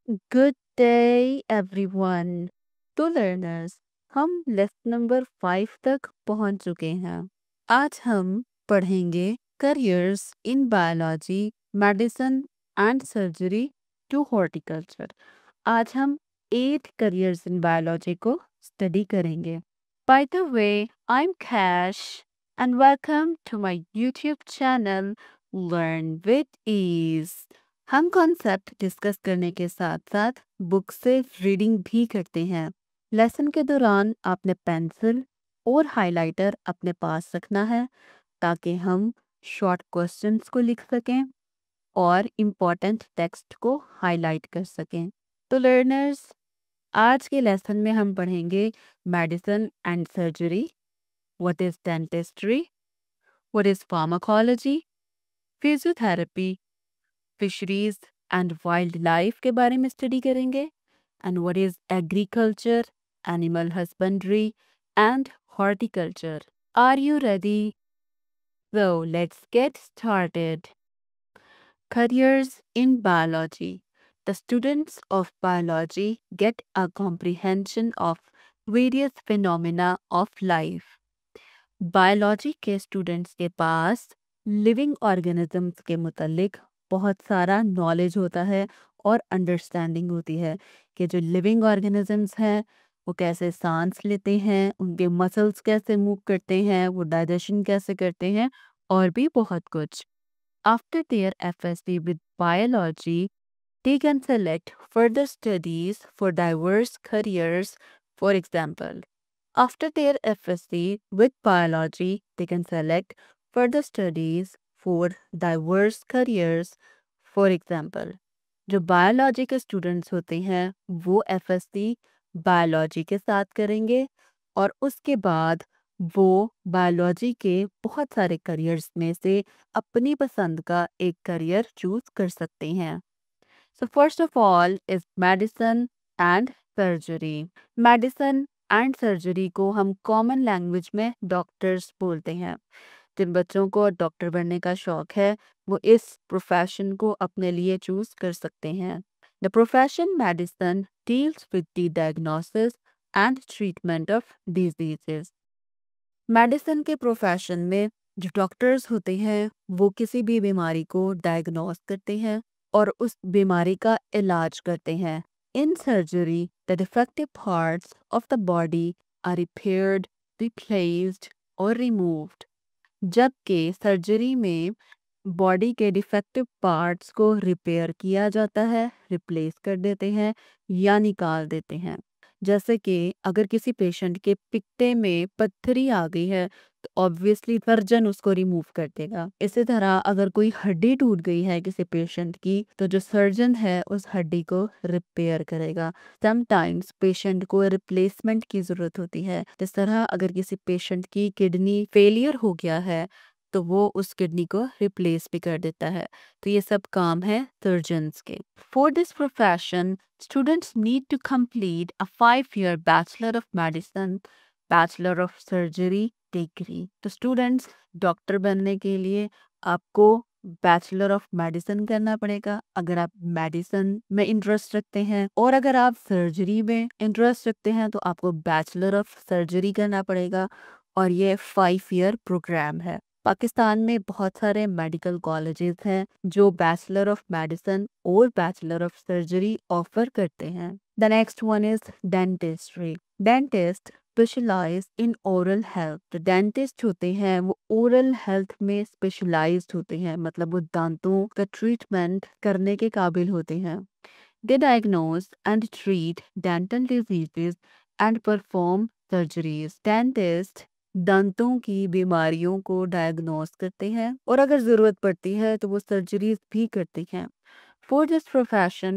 Good day everyone. तो learners, हम lesson number 5 तक पहुंच चुके हैं। आज हम पढ़ेंगे careers in biology, medicine and surgery to horticulture. आज हम 8 करियर्स इन बायोलॉजी को स्टडी करेंगे। By the way, I am Kash and welcome to my YouTube channel Learn with Ease. हम कॉन्सेप्ट डिस्कस करने के साथ साथ बुक से रीडिंग भी करते हैं। लेसन के दौरान आपने पेंसिल और हाइलाइटर अपने पास रखना है ताकि हम शॉर्ट क्वेश्चंस को लिख सकें और इम्पोर्टेंट टेक्स्ट को हाईलाइट कर सकें। तो लर्नर्स, आज के लेसन में हम पढ़ेंगे medicine and surgery, what is dentistry, what is pharmacology, physiotherapy, fisheries and wild life के बारे में स्टडी करेंगे and what is agriculture, animal husbandry and horticulture. Are you ready? So let's get started. Careers in biology. The students of biology get a comprehension of various phenomena of life. Biology के students के पास living organisms के मुतालिक बहुत सारा knowledge होता है और understanding होती है कि जो लिविंग ऑर्गेनिजम्स हैं वो कैसे सांस लेते हैं, उनके मसल्स कैसे मूव करते हैं, वो डाइजेशन कैसे करते हैं और भी बहुत कुछ। After their FSC with biology, they can select further studies for diverse careers. For example, after their FSC with biology, they can select further studies for diverse careers. For example, जो biology के students होते हैं वो FSC biology के साथ करेंगे और उसके बाद वो बायोलॉजी के बहुत सारे करियर्स में से अपनी पसंद का एक करियर चूज कर सकते हैं। So first of all is medicine and surgery. Medicine and surgery को हम कॉमन लैंग्वेज में डॉक्टर्स बोलते हैं। जिन बच्चों को डॉक्टर बनने का शौक है वो इस प्रोफेशन को अपने लिए चूज कर सकते हैं। The profession medicine deals with the diagnosis and treatment of diseases. Medicine के प्रोफेशन में जो डॉक्टर्स होते हैं वो किसी भी बीमारी को डायग्नोस करते हैं और उस बीमारी का इलाज करते हैं। In surgery the defective parts of the body are repaired, replaced और रिमूव्ड। जबकि सर्जरी में बॉडी के डिफेक्टिव पार्ट्स को रिपेयर किया जाता है, रिप्लेस कर देते हैं या निकाल देते हैं। जैसे कि अगर किसी पेशेंट के पित्ते में पत्थरी आ गई है तो ऑब्वियसली सर्जन उसको रिमूव कर देगा। इसी तरह अगर कोई हड्डी टूट गई है किसी पेशेंट की तो जो सर्जन है उस हड्डी को रिपेयर करेगा। समटाइम्स पेशेंट को रिप्लेसमेंट की जरूरत होती है। जिस तरह अगर किसी पेशेंट की किडनी फेलियर हो गया है तो वो उस किडनी को रिप्लेस भी कर देता है। तो ये सब काम है सर्जन्स के। For this profession students need to complete a 5 year bachelor of medicine, bachelor of surgery degree. तो स्टूडेंट्स, डॉक्टर बनने के लिए आपको बैचलर ऑफ मेडिसिन करना पड़ेगा अगर आप मेडिसिन में इंटरेस्ट रखते हैं, और अगर आप सर्जरी में इंटरेस्ट रखते हैं तो आपको बैचलर ऑफ सर्जरी करना पड़ेगा और ये 5 year प्रोग्राम है। पाकिस्तान में बहुत सारे मेडिकल कॉलेजेस हैं जो बैचलर ऑफ मेडिसिन और बैचलर ऑफ सर्जरी ऑफर करते हैं। The next one is dentistry. Dentist specialise in oral health. तो डेंटिस्ट होते हैं वो ओरल हेल्थ में स्पेशलाइज्ड होते हैं, मतलब वो दांतों का ट्रीटमेंट करने के काबिल होते हैं। They diagnose and treat dental diseases and perform surgeries. Dentist दांतों की बीमारियों को डायग्नोस करते हैं और अगर ज़रूरत पड़ती है तो वो सर्जरीज भी करते हैं। For this profession,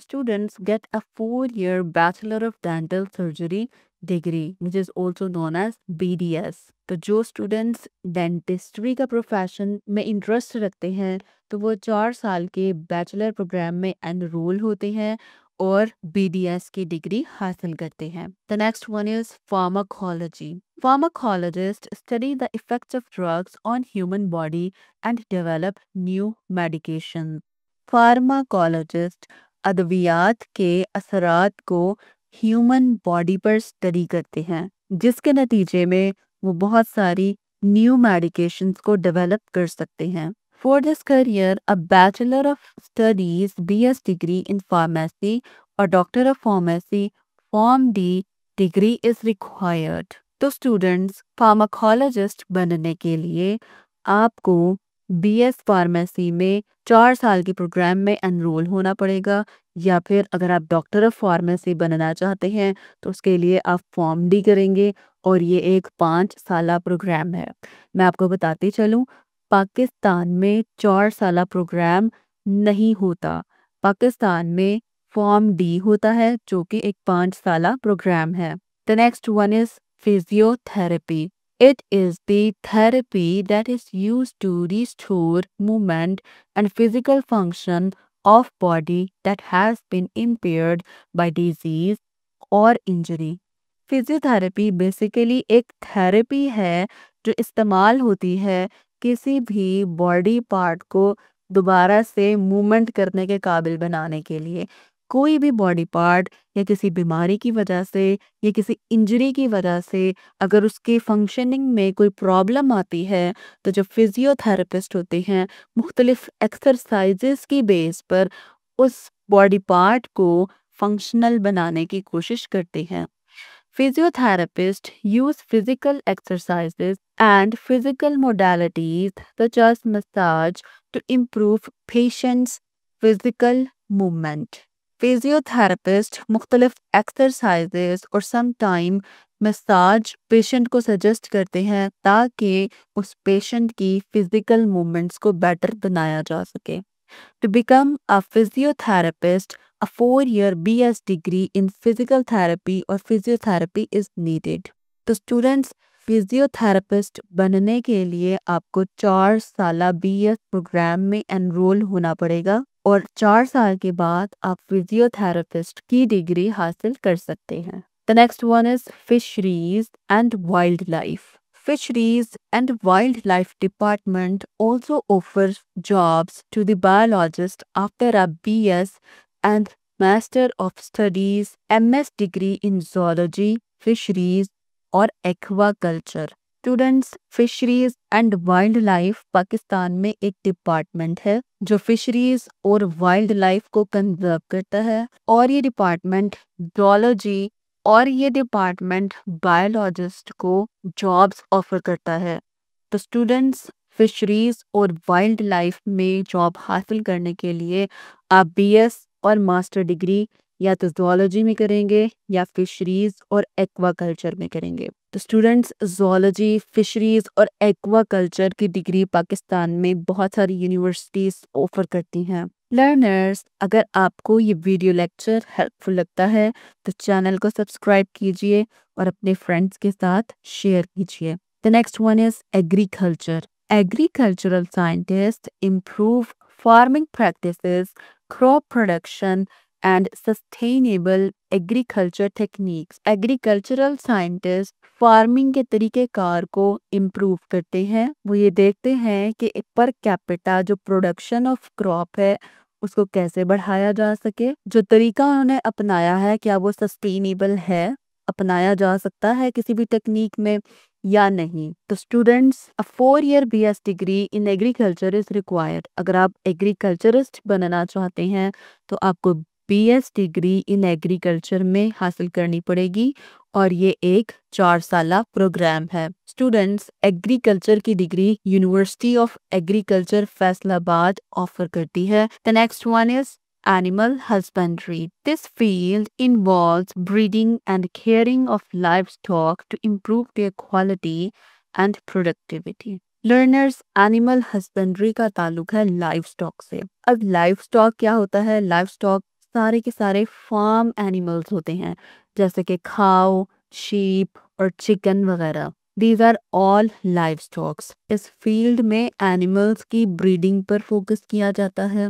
students get a 4 year Bachelor of Dental Surgery degree, which is also known as BDS. तो जो स्टूडेंट्स डेंटिस्ट्री का प्रोफेशन में इंटरेस्ट रखते हैं तो वो 4 साल के बैचलर प्रोग्राम में एनरोल होते हैं और BDS की डिग्री हासिल करते हैं। The next one is pharmacology. Pharmacologists study the effects of drugs on human body and develop new medications. Pharmacologist अद्वियात के असरात को ह्यूमन बॉडी पर स्टडी करते हैं, जिसके नतीजे में वो बहुत सारी न्यू मेडिकेशंस को डेवलप कर सकते हैं। For this career, a Bachelor of Studies BS degree in pharmacy or Doctor of Pharmacy Form D degree is required. तो स्टूडेंट्स फार्माकोलॉजिस्ट बनने के लिए आपको बीएस फार्मेसी में 4 साल के प्रोग्राम में एनरोल होना पड़ेगा, या फिर अगर आप डॉक्टर ऑफ फार्मेसी बनना चाहते हैं तो उसके लिए आप फॉर्म डी करेंगे और ये एक 5 साला प्रोग्राम है। मैं आपको बताती चलूं, पाकिस्तान में 4 साला प्रोग्राम नहीं होता। पाकिस्तान में फॉर्म डी होता है जो कि एक 5 साला प्रोग्राम है। The next one is physiotherapy. It is the therapy that is used to restore movement and physical function of body that has been impaired by disease or injury. Physiotherapy basically एक therapy है जो इस्तेमाल होती है किसी भी body part को दोबारा से मूवमेंट करने के काबिल बनाने के लिए। कोई भी बॉडी पार्ट या किसी बीमारी की वजह से या किसी इंजरी की वजह से अगर उसके फंक्शनिंग में कोई प्रॉब्लम आती है तो जो फिजियोथेरेपिस्ट होते हैं मुख्तलिफ एक्सरसाइजेस की बेस पर उस बॉडी पार्ट को फंक्शनल बनाने की कोशिश करते हैं। Physiotherapists use physical exercises and physical modalities such as massage to improve patients' physical movement. Physiotherapist मुख्तलिफ एक्सरसाइजेस और समटाइम मसाज पेशेंट को सजेस्ट करते हैं ताकि उस पेशेंट की फिजिकल मूवमेंट्स को बेटर बनाया जा सके। To become a physiotherapist, a 4-year BS degree in physical therapy or physiotherapy is needed. तो स्टूडेंट्स फिजियोथेरेपिस्ट बनने के लिए आपको 4 साला BS प्रोग्राम में एनरोल होना पड़ेगा और 4 साल के बाद आप फिजियोथेरेपिस्ट की डिग्री हासिल कर सकते हैं। The next one is fisheries and wildlife. Fisheries and Wildlife Department also offers jobs to the biologist after a BS and Master of Studies MS degree in zoology, fisheries और aquaculture. Students fisheries and wild life Pakistan में एक department है जो fisheries और wild life को conserve करता है, और ये डिपार्टमेंट जूलॉजी और ये डिपार्टमेंट बायोलॉजिस्ट को जॉब्स ऑफर करता है। तो स्टूडेंट्स फिशरीज और वाइल्ड लाइफ में जॉब हासिल करने के लिए आप बीएस और मास्टर डिग्री या तो जूलॉजी में करेंगे या फिशरीज और एक्वाकल्चर में करेंगे। तो स्टूडेंट्स जूलॉजी, फिशरीज और एक्वाकल्चर की डिग्री पाकिस्तान में बहुत सारी यूनिवर्सिटीज ऑफर करती हैं। लर्नर्स, अगर आपको ये वीडियो लेक्चर हेल्पफुल लगता है तो चैनल को सब्सक्राइब कीजिए और अपने फ्रेंड्स के साथ शेयर कीजिए। The next one is agriculture. Agricultural scientists improve farming practices, crop production, and sustainable agriculture techniques. Agricultural scientists farming के तरीक़ेकार को इम्प्रूव करते हैं। वो ये देखते हैं कि पर कैपिटा जो प्रोडक्शन ऑफ क्रॉप है उसको कैसे बढ़ाया जा सके। जो तरीका उन्होंने अपनाया है क्या वो सस्टेनेबल है, अपनाया जा सकता है किसी भी टेक्निक में या नहीं। तो students a 4-year BS degree in agriculture is required. अगर आप एग्रीकल्चरिस्ट बनना चाहते हैं तो आपको BS डिग्री इन एग्रीकल्चर में हासिल करनी पड़ेगी और ये एक 4 साला प्रोग्राम है। स्टूडेंट्स एग्रीकल्चर की degree university of agriculture Faisalabad offer करती है। The next one is animal husbandry. This field involves breeding and caring of livestock to improve their quality and productivity. Learners, animal husbandry का ताल्लुक है livestock से। अब livestock क्या होता है? लाइवस्टॉक सारे के सारे फार्म एनिमल्स होते हैं जैसे कि खाओ, शीप और चिकन वगैरह। These are all livestocks. इस फील्ड में एनिमल्स की ब्रीडिंग पर फोकस किया जाता है,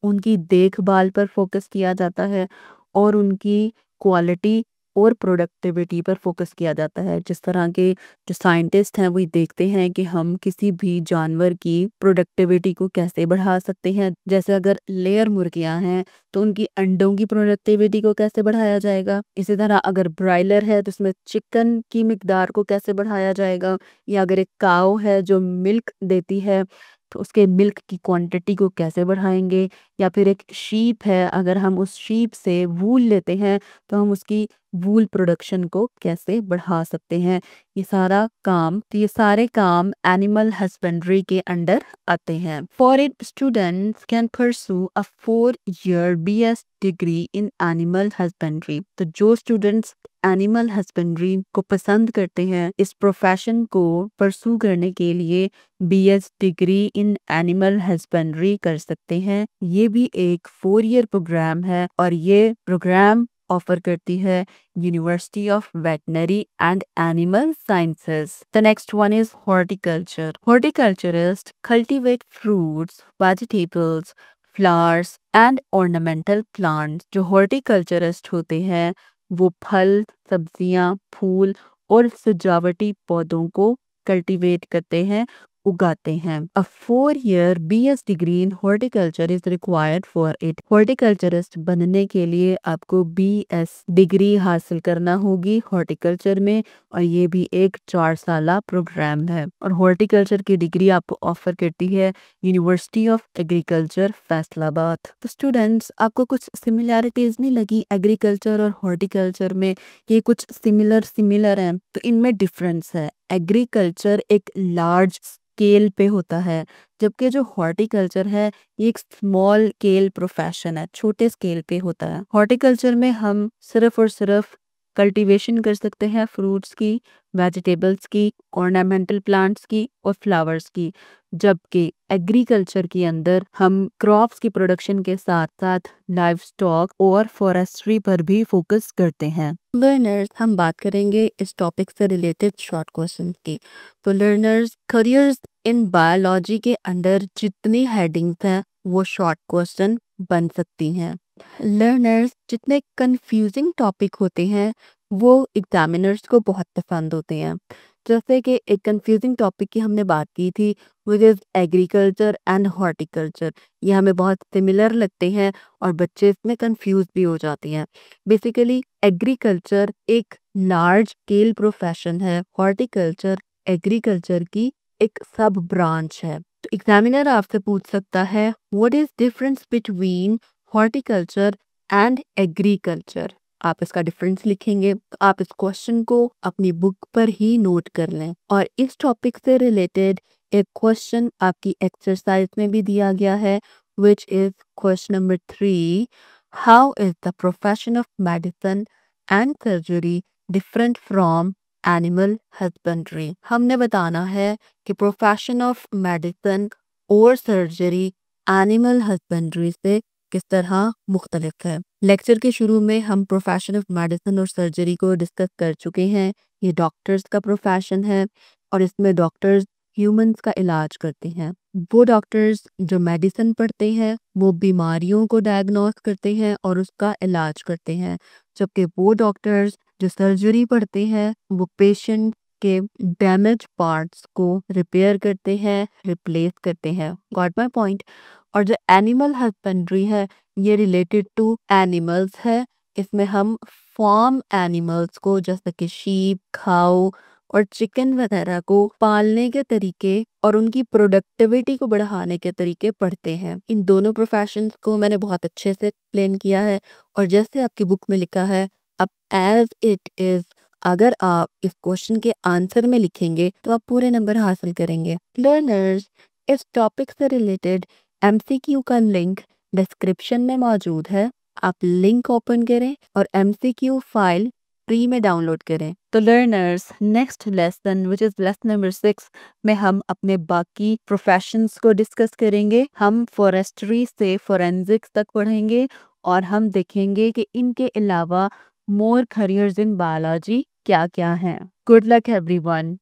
उनकी देखभाल पर फोकस किया जाता है और उनकी क्वालिटी और प्रोडक्टिविटी पर फोकस किया जाता है। जिस तरह के जो साइंटिस्ट हैं वो देखते हैं कि हम किसी भी जानवर की प्रोडक्टिविटी को कैसे बढ़ा सकते हैं। जैसे अगर लेयर मुर्गियां हैं तो उनकी अंडों की प्रोडक्टिविटी को कैसे बढ़ाया जाएगा। इसी तरह अगर ब्रायलर है तो उसमें चिकन की मिकदार को कैसे बढ़ाया जाएगा, या अगर एक काऊ है जो मिल्क देती है तो उसके मिल्क की क्वांटिटी को कैसे बढ़ाएंगे। या फिर एक शीप है, अगर हम उस शीप से वूल लेते हैं तो हम उसकी वूल प्रोडक्शन को कैसे बढ़ा सकते हैं। ये सारे काम एनिमल हस्बेंड्री के अंडर आते हैं। Foreign students can pursue a 4 year BS degree in animal husbandry. तो जो स्टूडेंट्स एनिमल हस्बेंड्री को पसंद करते हैं, इस प्रोफेशन को परसू करने के लिए BS degree in animal husbandry कर सकते हैं। ये भी एक 4 year प्रोग्राम है और ये प्रोग्राम ऑफर करती है university of veterinary and animal sciences. The next one is horticulture. Horticulturist cultivate fruits, vegetables, flowers and ornamental plants. जो हॉर्टिकल्चरिस्ट होते हैं वो फल, सब्जियां, फूल और सजावटी पौधों को कल्टीवेट करते हैं, उगाते हैं। A 4 year BS degree in horticulture is required for it. Horticulturist बनने के लिए आपको BS डिग्री हासिल करना होगी हॉर्टिकल्चर में, और ये भी एक 4 साल प्रोग्राम है। और हॉर्टिकल्चर की डिग्री आपको ऑफर करती है यूनिवर्सिटी ऑफ एग्रीकल्चर फैसलाबाद। तो स्टूडेंट्स, आपको कुछ सिमिलैरिटीज नहीं लगी एग्रीकल्चर और हॉर्टिकल्चर में? ये कुछ सिमिलर हैं, तो इनमें डिफरेंस है। एग्रीकल्चर एक लार्ज स्केल पे होता है, जबकि जो हॉर्टिकल्चर है ये एक स्मॉल स्केल प्रोफेशन है, छोटे स्केल पे होता है। हॉर्टिकल्चर में हम सिर्फ और सिर्फ कल्टीवेशन कर सकते हैं फ्रूट्स की, वेजिटेबल्स की, ऑर्नामेंटल प्लांट्स की और फ्लावर्स की, जबकि एग्रीकल्चर के अंदर हम क्रॉप्स की प्रोडक्शन के साथ साथ लाइव स्टॉक और फॉरेस्ट्री पर भी फोकस करते हैं। लर्नर्स, हम बात करेंगे इस टॉपिक से रिलेटेड शॉर्ट क्वेश्चन की। तो लर्नर्स, करियर्स इन बायोलॉजी के अंडर जितनी हेडिंग्स हैं वो शॉर्ट क्वेश्चन बन सकती हैं। लर्नर्स, जितने कंफ्यूजिंग टॉपिक होते हैं वो एग्जामिनर्स को बहुत पसंद होते हैं। जैसे कि एक कंफ्यूजिंग टॉपिक की हमने बात की थी, which is agriculture and horticulture. ये हमें बहुत सिमिलर लगते हैं और बच्चे इसमें कंफ्यूज भी हो जाते हैं। बेसिकली एग्रीकल्चर एक लार्ज स्केल प्रोफेशन है, हॉर्टिकल्चर एग्रीकल्चर की एक सब ब्रांच है। तो एग्जामिनर आपसे पूछ सकता है, what is difference between horticulture and agriculture. आप इसका डिफरेंस लिखेंगे, तो आप इस क्वेश्चन को अपनी बुक पर ही नोट कर लें। और इस टॉपिक से रिलेटेड एक क्वेश्चन आपकी एक्सरसाइज में भी दिया गया है, which is question number 3। How is the profession of medicine and surgery different from animal husbandry. हमने बताना है कि प्रोफेशन ऑफ मेडिसिन और सर्जरी एनिमल हस्बेंड्री से किस तरह मुख्तलिफ है। लेक्चर के शुरू में हम प्रोफेशन ऑफ मेडिसिन और सर्जरी को डिस्कस कर चुके हैं। ये डॉक्टर्स का प्रोफेशन है और इसमें डॉक्टर्स ह्यूमंस का इलाज करते हैं। वो डॉक्टर्स जो मेडिसिन पढ़ते हैं वो बीमारियों को डायग्नोस करते हैं और उसका इलाज करते हैं, जबकि वो डॉक्टर्स जो सर्जरी पढ़ते हैं वो पेशेंट के डैमेज पार्ट्स को रिपेयर करते हैं, रिप्लेस करते हैं। Got my point. और जो एनिमल हस्बेंड्री है ये रिलेटेड टू एनिमल्स है। इसमें हम फार्म एनिमल्स को जैसे कि शीप, खाओ और चिकन वगैरह को पालने के तरीके और उनकी प्रोडक्टिविटी को बढ़ाने के तरीके पढ़ते हैं। इन दोनों प्रोफेशंस को मैंने बहुत अच्छे से एक्सप्लेन किया है और जैसे आपकी बुक में लिखा है, अब एज इट इज, अगर आप इस क्वेश्चन के आंसर में लिखेंगे तो आप पूरे नंबर हासिल करेंगे। लर्नर्स, इस टॉपिक से रिलेटेड MCQ का लिंक डिस्क्रिप्शन में मौजूद है। आप लिंक ओपन करें और MCQ फाइल फ्री में डाउनलोड करें। तो learners, next lesson which is lesson number 6 में हम अपने बाकी प्रोफेशंस को डिस्कस करेंगे। हम फॉरेस्ट्री से फोरेंसिक्स तक पढ़ेंगे और हम देखेंगे कि इनके अलावा मोर करियर्स इन बायोलॉजी क्या क्या हैं। Good luck everyone.